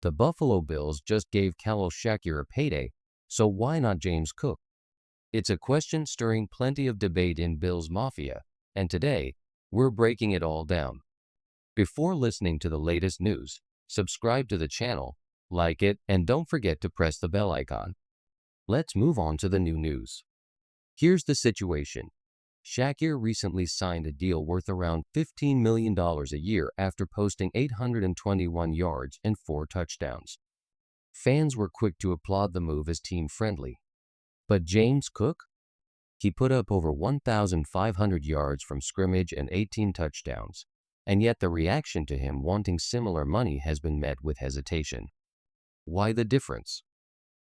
The Buffalo Bills just gave Khalil Shakir a payday, so why not James Cook? It's a question stirring plenty of debate in Bills Mafia, and today, we're breaking it all down. Before listening to the latest news, subscribe to the channel, like it, and don't forget to press the bell icon. Let's move on to the new news. Here's the situation. Shakir recently signed a deal worth around $15 million a year after posting 821 yards and 4 touchdowns. Fans were quick to applaud the move as team-friendly. But James Cook? He put up over 1,500 yards from scrimmage and 18 touchdowns, and yet the reaction to him wanting similar money has been met with hesitation. Why the difference?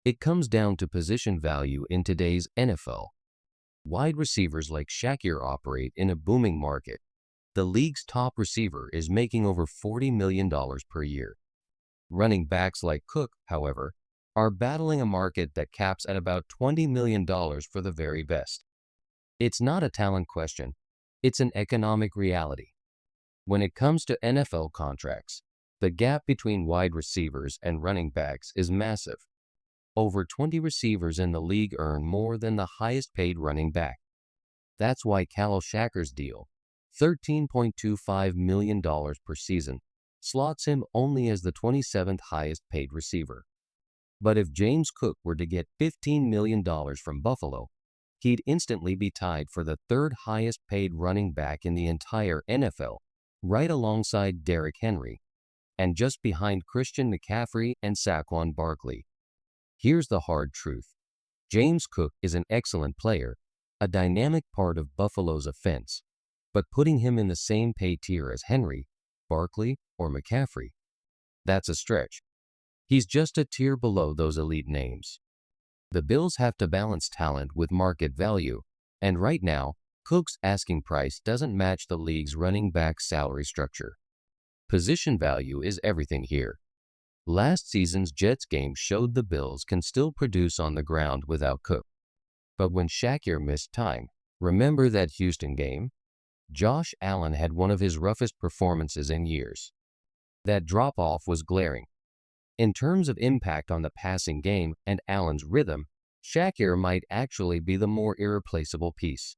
It comes down to position value in today's NFL. Wide receivers like Shakir operate in a booming market. The league's top receiver is making over $40 million per year. Running backs like Cook, however, are battling a market that caps at about $20 million for the very best. It's not a talent question, it's an economic reality. When it comes to NFL contracts, the gap between wide receivers and running backs is massive. Over 20 receivers in the league earn more than the highest paid running back. That's why Khalil Shakir's deal, $13.25 million per season, slots him only as the 27th highest paid receiver. But if James Cook were to get $15 million from Buffalo, he'd instantly be tied for the third highest paid running back in the entire NFL, right alongside Derrick Henry, and just behind Christian McCaffrey and Saquon Barkley. Here's the hard truth. James Cook is an excellent player, a dynamic part of Buffalo's offense, but putting him in the same pay tier as Henry, Barkley, or McCaffrey, that's a stretch. He's just a tier below those elite names. The Bills have to balance talent with market value, and right now, Cook's asking price doesn't match the league's running back salary structure. Position value is everything here. Last season's Jets game showed the Bills can still produce on the ground without Cook. But when Shakir missed time, remember that Houston game? Josh Allen had one of his roughest performances in years. That drop-off was glaring. In terms of impact on the passing game and Allen's rhythm, Shakir might actually be the more irreplaceable piece.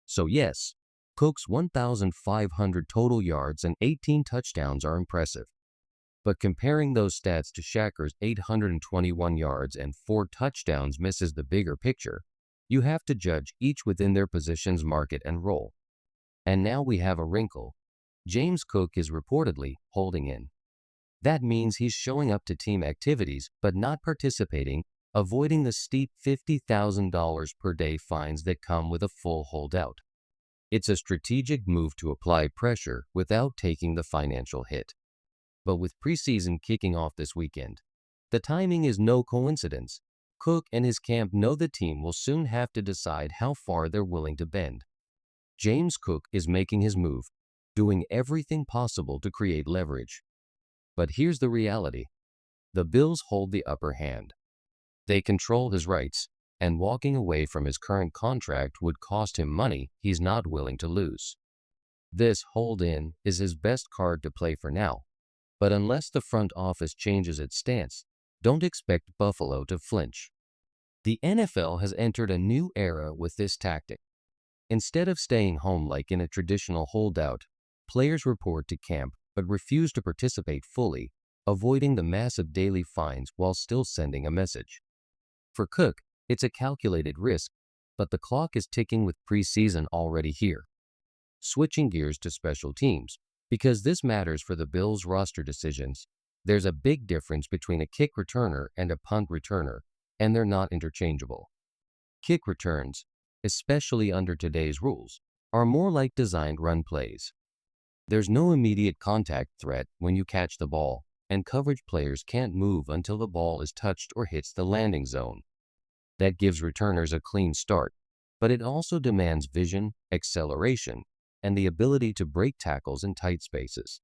So yes, Cook's 1,500 total yards and 18 touchdowns are impressive. But comparing those stats to Shakir's 821 yards and 4 touchdowns misses the bigger picture. You have to judge each within their position's market and role. And now we have a wrinkle. James Cook is reportedly holding in. That means he's showing up to team activities but not participating, avoiding the steep $50,000 per day fines that come with a full holdout. It's a strategic move to apply pressure without taking the financial hit. But with preseason kicking off this weekend, the timing is no coincidence. Cook and his camp know the team will soon have to decide how far they're willing to bend. James Cook is making his move, doing everything possible to create leverage. But here's the reality. The Bills hold the upper hand. They control his rights, and walking away from his current contract would cost him money he's not willing to lose. This hold-in is his best card to play for now. But unless the front office changes its stance, don't expect Buffalo to flinch. The NFL has entered a new era with this tactic. Instead of staying home like in a traditional holdout, players report to camp but refuse to participate fully, avoiding the massive daily fines while still sending a message. For Cook, it's a calculated risk, but the clock is ticking with preseason already here. Switching gears to special teams, because this matters for the Bills' roster decisions, there's a big difference between a kick returner and a punt returner, and they're not interchangeable. Kick returns, especially under today's rules, are more like designed run plays. There's no immediate contact threat when you catch the ball, and coverage players can't move until the ball is touched or hits the landing zone. That gives returners a clean start, but it also demands vision, acceleration, and the ability to break tackles in tight spaces.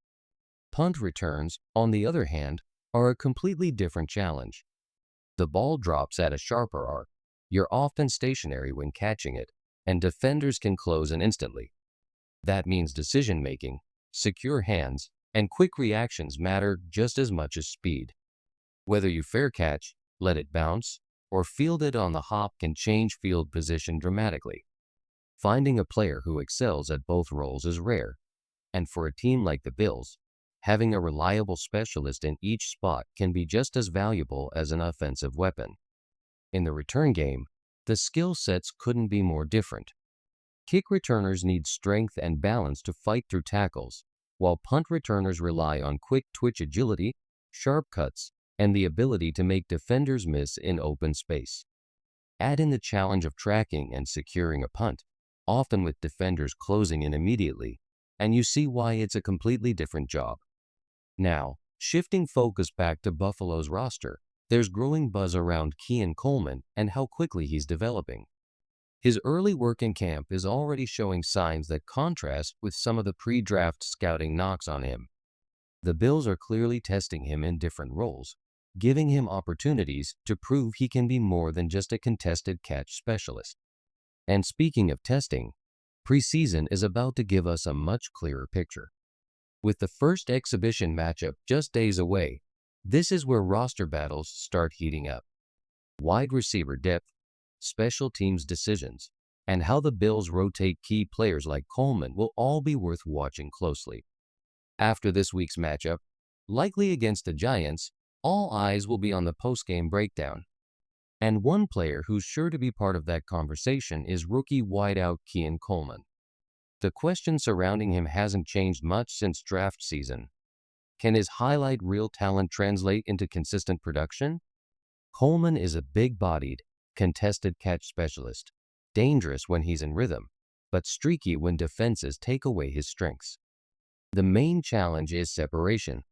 Punt returns, on the other hand, are a completely different challenge. The ball drops at a sharper arc, you're often stationary when catching it, and defenders can close in instantly. That means decision-making, secure hands, and quick reactions matter just as much as speed. Whether you fair catch, let it bounce, or field it on the hop can change field position dramatically. Finding a player who excels at both roles is rare, and for a team like the Bills, having a reliable specialist in each spot can be just as valuable as an offensive weapon. In the return game, the skill sets couldn't be more different. Kick returners need strength and balance to fight through tackles, while punt returners rely on quick twitch agility, sharp cuts, and the ability to make defenders miss in open space. Add in the challenge of tracking and securing a punt, often with defenders closing in immediately, and you see why it's a completely different job. Now, shifting focus back to Buffalo's roster, there's growing buzz around Keon Coleman and how quickly he's developing. His early work in camp is already showing signs that contrast with some of the pre-draft scouting knocks on him. The Bills are clearly testing him in different roles, giving him opportunities to prove he can be more than just a contested catch specialist. And speaking of testing, preseason is about to give us a much clearer picture. With the first exhibition matchup just days away, this is where roster battles start heating up. Wide receiver depth, special teams decisions, and how the Bills rotate key players like Coleman will all be worth watching closely. After this week's matchup, likely against the Giants, all eyes will be on the post-game breakdown. And one player who's sure to be part of that conversation is rookie wideout Keon Coleman. The question surrounding him hasn't changed much since draft season. Can his highlight reel talent translate into consistent production? Coleman is a big-bodied, contested catch specialist, dangerous when he's in rhythm, but streaky when defenses take away his strengths. The main challenge is separation.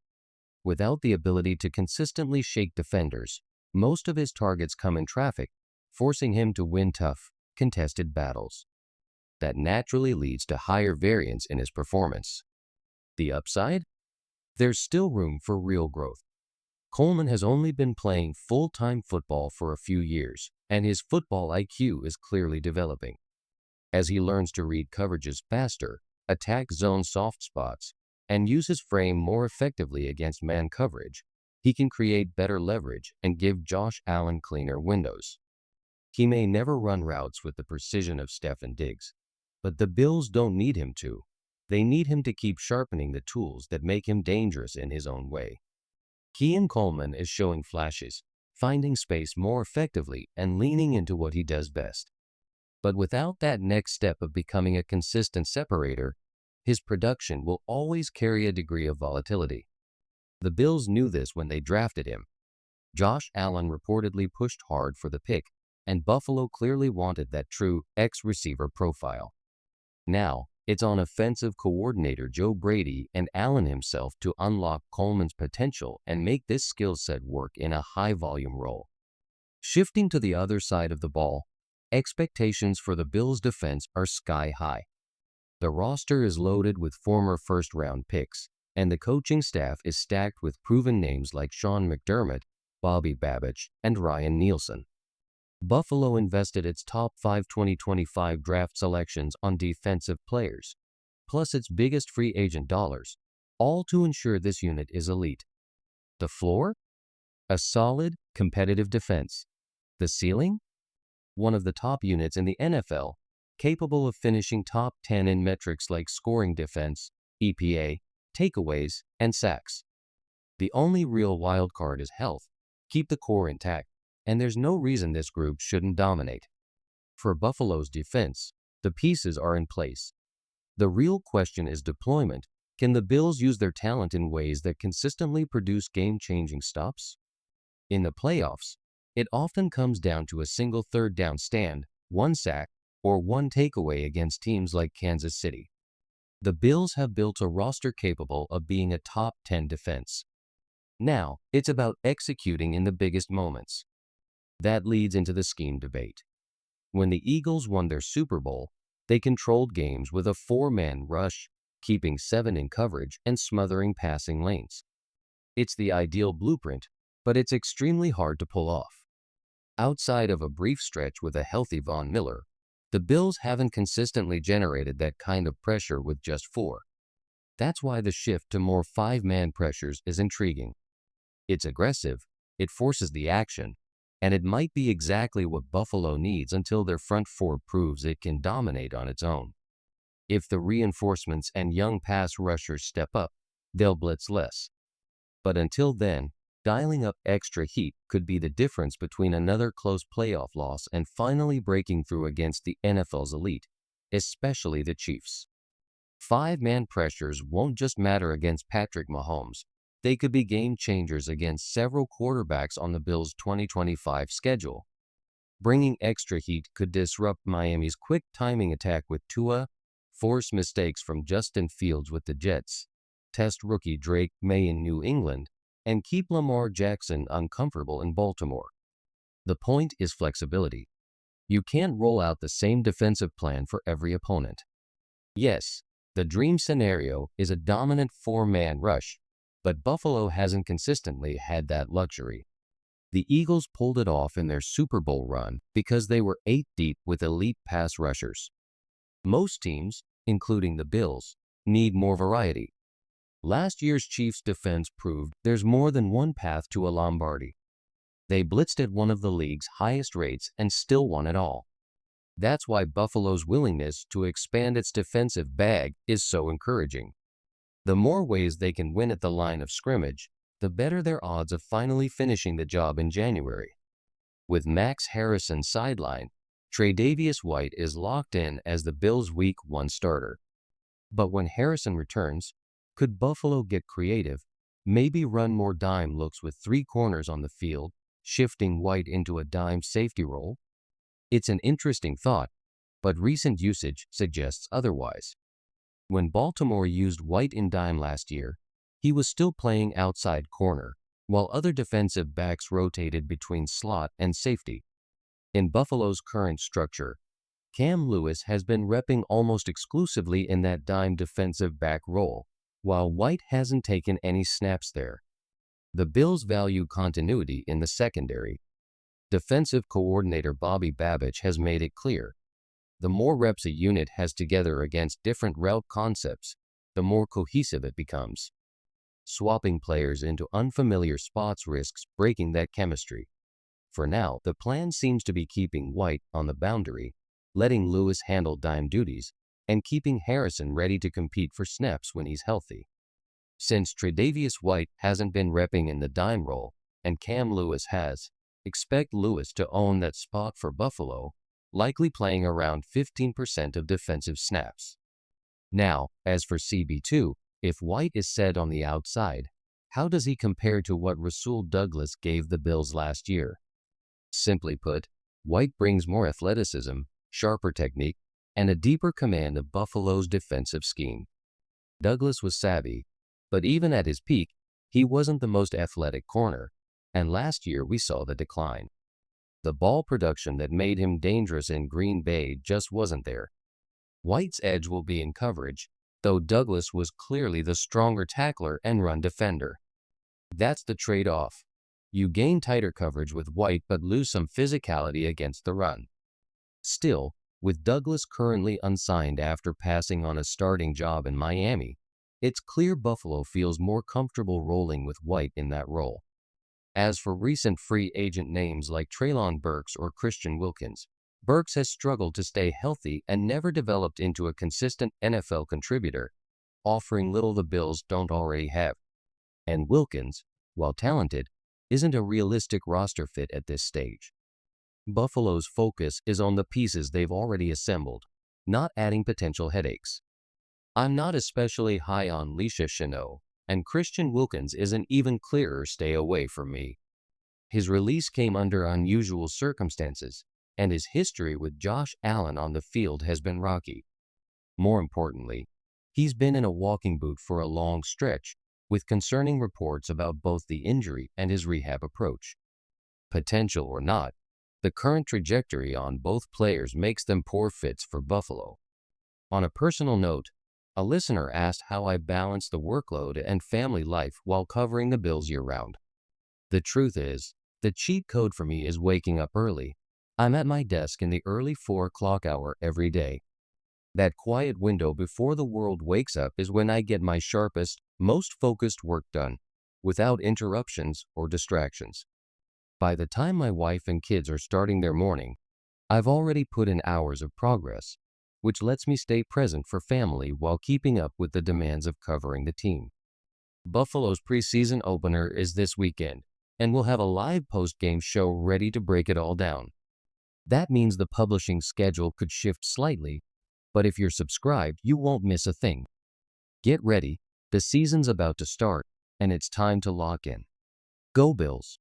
Without the ability to consistently shake defenders, most of his targets come in traffic, forcing him to win tough, contested battles. That naturally leads to higher variance in his performance. The upside? There's still room for real growth. Coleman has only been playing full-time football for a few years, and his football IQ is clearly developing. As he learns to read coverages faster, attack zone soft spots, and use his frame more effectively against man coverage, he can create better leverage and give Josh Allen cleaner windows. He may never run routes with the precision of Stefon Diggs, but the Bills don't need him to. They need him to keep sharpening the tools that make him dangerous in his own way. Keon Coleman is showing flashes, finding space more effectively and leaning into what he does best. But without that next step of becoming a consistent separator, his production will always carry a degree of volatility. The Bills knew this when they drafted him. Josh Allen reportedly pushed hard for the pick, and Buffalo clearly wanted that true X-receiver profile. Now, it's on offensive coordinator Joe Brady and Allen himself to unlock Coleman's potential and make this skill set work in a high-volume role. Shifting to the other side of the ball, expectations for the Bills' defense are sky-high. The roster is loaded with former first-round picks, and the coaching staff is stacked with proven names like Sean McDermott, Bobby Babich, and Ryan Nielsen. Buffalo invested its top 5 2025 draft selections on defensive players, plus its biggest free agent dollars, all to ensure this unit is elite. The floor? A solid, competitive defense. The ceiling? One of the top units in the NFL, capable of finishing top 10 in metrics like scoring defense, EPA, takeaways, and sacks. The only real wild card is health. Keep the core intact, and there's no reason this group shouldn't dominate. For Buffalo's defense, the pieces are in place. The real question is deployment. Can the Bills use their talent in ways that consistently produce game-changing stops? In the playoffs, it often comes down to a single third down stand, one sack, or one takeaway against teams like Kansas City. The Bills have built a roster capable of being a top 10 defense. Now, it's about executing in the biggest moments. That leads into the scheme debate. When the Eagles won their Super Bowl, they controlled games with a 4-man rush, keeping 7 in coverage and smothering passing lanes. It's the ideal blueprint, but it's extremely hard to pull off. Outside of a brief stretch with a healthy Von Miller, the Bills haven't consistently generated that kind of pressure with just 4. That's why the shift to more 5-man pressures is intriguing. It's aggressive, It forces the action, and it might be exactly what Buffalo needs until their front four proves it can dominate on its own. If the reinforcements and young pass rushers step up, they'll blitz less. But until then, dialing up extra heat could be the difference between another close playoff loss and finally breaking through against the NFL's elite, especially the Chiefs. Five-man pressures won't just matter against Patrick Mahomes. They could be game changers against several quarterbacks on the Bills' 2025 schedule. Bringing extra heat could disrupt Miami's quick timing attack with Tua, force mistakes from Justin Fields with the Jets, test rookie Drake May in New England, and keep Lamar Jackson uncomfortable in Baltimore. The point is flexibility. You can't roll out the same defensive plan for every opponent. Yes, the dream scenario is a dominant four-man rush, but Buffalo hasn't consistently had that luxury. The Eagles pulled it off in their Super Bowl run because they were 8 deep with elite pass rushers. Most teams, including the Bills, need more variety. Last year's Chiefs defense proved there's more than one path to a Lombardi. They blitzed at one of the league's highest rates and still won it all. That's why Buffalo's willingness to expand its defensive bag is so encouraging. The more ways they can win at the line of scrimmage, the better their odds of finally finishing the job in January. With Max Harrison sidelined, Tre'Davious White is locked in as the Bills' Week 1 starter. But when Harrison returns, could Buffalo get creative, maybe run more dime looks with 3 corners on the field, shifting White into a dime safety role? It's an interesting thought, but recent usage suggests otherwise. When Baltimore used White in dime last year, he was still playing outside corner, while other defensive backs rotated between slot and safety. In Buffalo's current structure, Cam Lewis has been repping almost exclusively in that dime defensive back role, while White hasn't taken any snaps there. The Bills value continuity in the secondary. Defensive coordinator Bobby Babich has made it clear. The more reps a unit has together against different route concepts, the more cohesive it becomes. Swapping players into unfamiliar spots risks breaking that chemistry. For now, the plan seems to be keeping White on the boundary, letting Lewis handle dime duties, and keeping Harrison ready to compete for snaps when he's healthy. Since Tre'Davious White hasn't been repping in the dime role, and Cam Lewis has, expect Lewis to own that spot for Buffalo, likely playing around 15% of defensive snaps. Now, as for CB2, if White is set on the outside, how does he compare to what Rasul Douglas gave the Bills last year? Simply put, White brings more athleticism, sharper technique, and a deeper command of Buffalo's defensive scheme. Douglas was savvy, but even at his peak, he wasn't the most athletic corner, and last year we saw the decline. The ball production that made him dangerous in Green Bay just wasn't there. White's edge will be in coverage, though Douglas was clearly the stronger tackler and run defender. That's the trade-off. You gain tighter coverage with White but lose some physicality against the run. Still, with Douglas currently unsigned after passing on a starting job in Miami, it's clear Buffalo feels more comfortable rolling with White in that role. As for recent free agent names like Treylon Burks or Christian Wilkins, Burks has struggled to stay healthy and never developed into a consistent NFL contributor, offering little the Bills don't already have. And Wilkins, while talented, isn't a realistic roster fit at this stage. Buffalo's focus is on the pieces they've already assembled, not adding potential headaches. I'm not especially high on Leisha Chenault, and Christian Wilkins is an even clearer stay away from me. His release came under unusual circumstances, and his history with Josh Allen on the field has been rocky. More importantly, he's been in a walking boot for a long stretch, with concerning reports about both the injury and his rehab approach. Potential or not, the current trajectory on both players makes them poor fits for Buffalo. On a personal note, a listener asked how I balance the workload and family life while covering the Bills year-round. The truth is, the cheat code for me is waking up early. I'm at my desk in the early 4 o'clock hour every day. That quiet window before the world wakes up is when I get my sharpest, most focused work done, without interruptions or distractions. By the time my wife and kids are starting their morning, I've already put in hours of progress, which lets me stay present for family while keeping up with the demands of covering the team. Buffalo's preseason opener is this weekend, and we'll have a live post-game show ready to break it all down. That means the publishing schedule could shift slightly, but if you're subscribed, you won't miss a thing. Get ready, the season's about to start, and it's time to lock in. Go Bills!